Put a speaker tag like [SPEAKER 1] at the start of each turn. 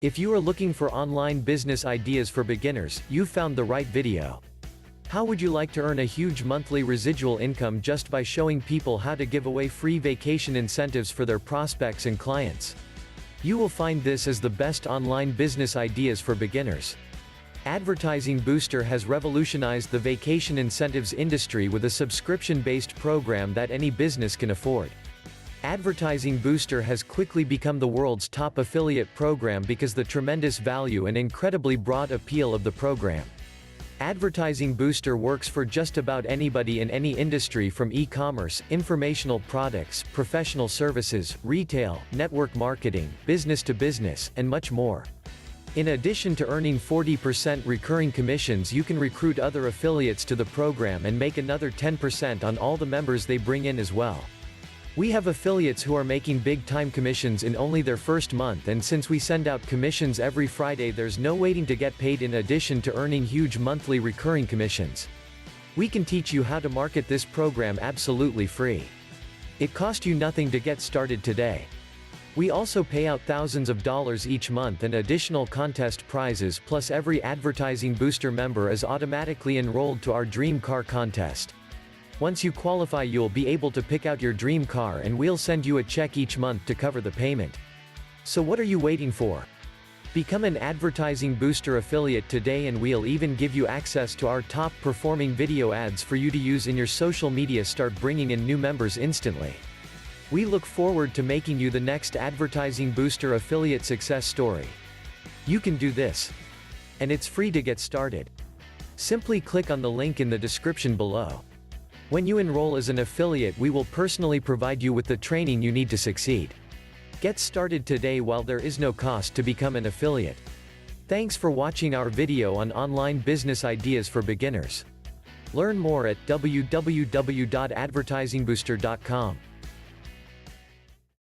[SPEAKER 1] If you are looking for online business ideas for beginners, you've found the right video. How would you like to earn a huge monthly residual income just by showing people how to give away free vacation incentives for their prospects and clients? You will find this as the best online business ideas for beginners. Advertising Booster has revolutionized the vacation incentives industry with a subscription-based program that any business can afford. Advertising Booster has quickly become the world's top affiliate program because the tremendous value and incredibly broad appeal of the program. Advertising Booster works for just about anybody in any industry, from e-commerce, informational products, professional services, retail, network marketing, business to business, and much more. In addition to earning 40% recurring commissions, you can recruit other affiliates to the program and make another 10% on all the members they bring in as well. We have affiliates who are making big-time commissions in only their first month, and since we send out commissions every Friday, there's no waiting to get paid in addition to earning huge monthly recurring commissions. We can teach you how to market this program absolutely free. It costs you nothing to get started today. We also pay out thousands of dollars each month and additional contest prizes, plus every Advertising Booster member is automatically enrolled to our Dream Car contest. Once you qualify, you'll be able to pick out your dream car and we'll send you a check each month to cover the payment. So what are you waiting for? Become an Advertising Booster affiliate today, and we'll even give you access to our top performing video ads for you to use in your social media. Start bringing in new members instantly. We look forward to making you the next Advertising Booster affiliate success story. You can do this. And it's free to get started. Simply click on the link in the description below. When you enroll as an affiliate, we will personally provide you with the training you need to succeed. Get started today while there is no cost to become an affiliate. Thanks for watching our video on online business ideas for beginners. Learn more at www.advertisingbooster.com.